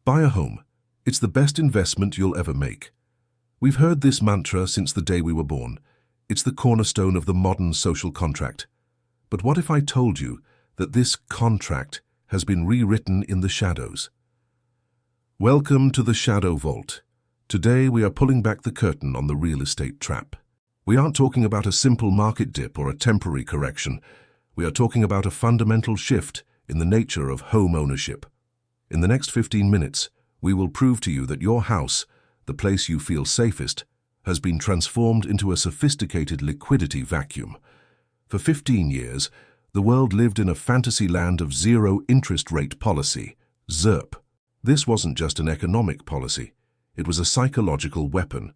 Buy a home. It's the best investment you'll ever make. We've heard this mantra since the day we were born. It's the cornerstone of the modern social contract. But what if I told you that this contract has been rewritten in the shadows? Welcome to the Shadow Vault. Today we are pulling back the curtain on the real estate trap. We aren't talking about a simple market dip or a temporary correction. We are talking about a fundamental shift in the nature of home ownership. In the next 15 minutes, we will prove to you that your house, the place you feel safest, has been transformed into a sophisticated liquidity vacuum. For 15 years, the world lived in a fantasy land of zero interest rate policy, ZIRP. This wasn't just an economic policy, it was a psychological weapon.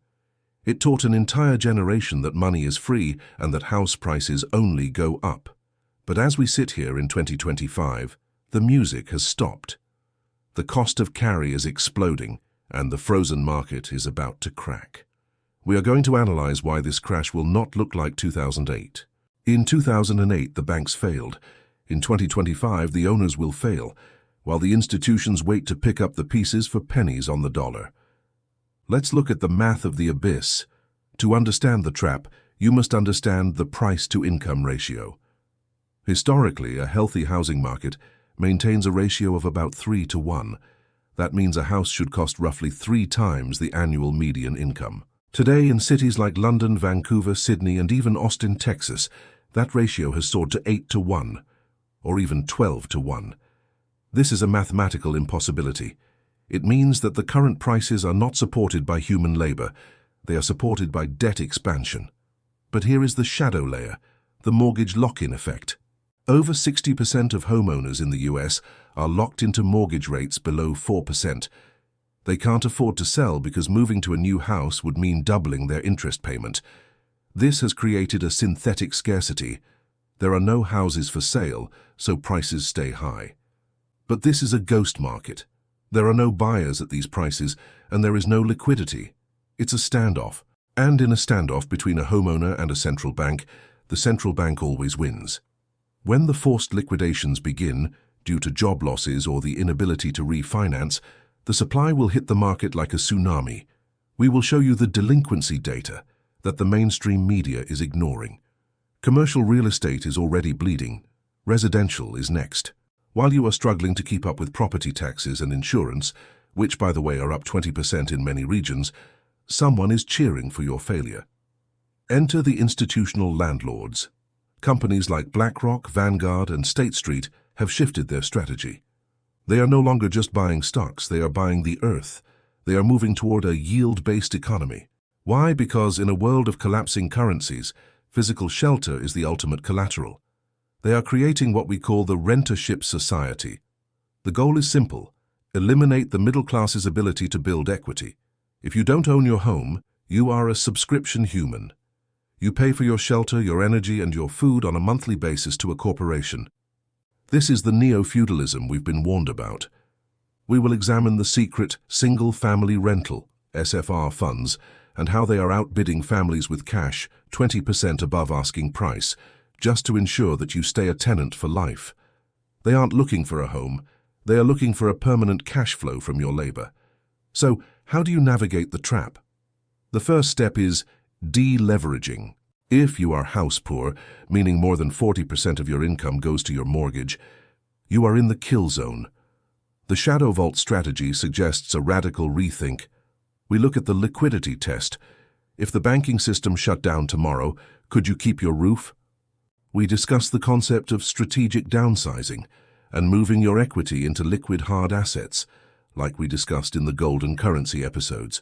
It taught an entire generation that money is free and that house prices only go up. But as we sit here in 2025, the music has stopped. The cost of carry is exploding, and the frozen market is about to crack. We are going to analyze why this crash will not look like 2008. In 2008, the banks failed. In 2025, the owners will fail, while the institutions wait to pick up the pieces for pennies on the dollar. Let's look at the math of the abyss. To understand the trap, you must understand the price-to-income ratio. Historically, a healthy housing market maintains a ratio of about 3 to 1. That means a house should cost roughly 3 times the annual median income. Today, in cities like London, Vancouver, Sydney, and even Austin, Texas, that ratio has soared to 8 to 1, or even 12 to 1. This is a mathematical impossibility. It means that the current prices are not supported by human labor. They are supported by debt expansion. But here is the shadow layer, the mortgage lock-in effect. Over 60% of homeowners in the US are locked into mortgage rates below 4%. They can't afford to sell because moving to a new house would mean doubling their interest payment. This has created a synthetic scarcity. There are no houses for sale, so prices stay high. But this is a ghost market. There are no buyers at these prices, and there is no liquidity. It's a standoff. And in a standoff between a homeowner and a central bank, the central bank always wins. When the forced liquidations begin, due to job losses or the inability to refinance, the supply will hit the market like a tsunami. We will show you the delinquency data that the mainstream media is ignoring. Commercial real estate is already bleeding. Residential is next. While you are struggling to keep up with property taxes and insurance, which by the way are up 20% in many regions, someone is cheering for your failure. Enter the institutional landlords. Companies like BlackRock, Vanguard, and State Street have shifted their strategy. They are no longer just buying stocks, they are buying the earth. They are moving toward a yield-based economy. Why? Because in a world of collapsing currencies, physical shelter is the ultimate collateral. They are creating what we call the rentership society. The goal is simple: eliminate the middle class's ability to build equity. If you don't own your home, you are a subscription human. You pay for your shelter, your energy, and your food on a monthly basis to a corporation. This is the neo-feudalism we've been warned about. We will examine the secret single-family rental, SFR funds, and how they are outbidding families with cash 20% above asking price, just to ensure that you stay a tenant for life. They aren't looking for a home, they are looking for a permanent cash flow from your labor. So, how do you navigate the trap? The first step is deleveraging. If you are house poor, meaning more than 40% of your income goes to your mortgage, you are in the kill zone. The Shadow Vault strategy suggests a radical rethink. We look at the liquidity test. If the banking system shut down tomorrow, could you keep your roof? We discuss the concept of strategic downsizing and moving your equity into liquid hard assets, like we discussed in the golden currency episodes.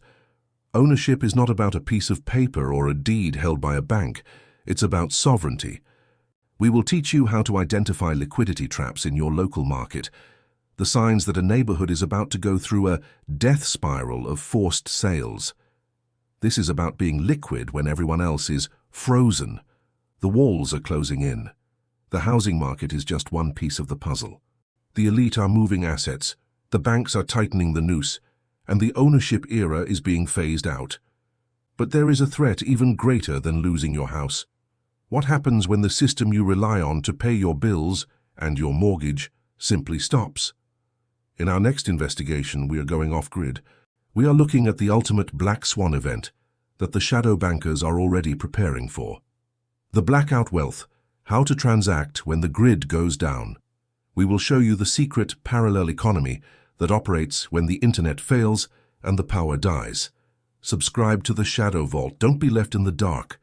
Ownership is not about a piece of paper or a deed held by a bank. It's about sovereignty. We will teach you how to identify liquidity traps in your local market, the signs that a neighborhood is about to go through a death spiral of forced sales. This is about being liquid when everyone else is frozen. The walls are closing in. The housing market is just one piece of the puzzle. The elite are moving assets, the banks are tightening the noose, and the ownership era is being phased out. But there is a threat even greater than losing your house. What happens when the system you rely on to pay your bills and your mortgage simply stops? In our next investigation, we are going off-grid. We are looking at the ultimate black swan event that the shadow bankers are already preparing for. The blackout wealth, how to transact when the grid goes down. We will show you the secret parallel economy that operates when the internet fails and the power dies. Subscribe to the Shadow Vault. Don't be left in the dark.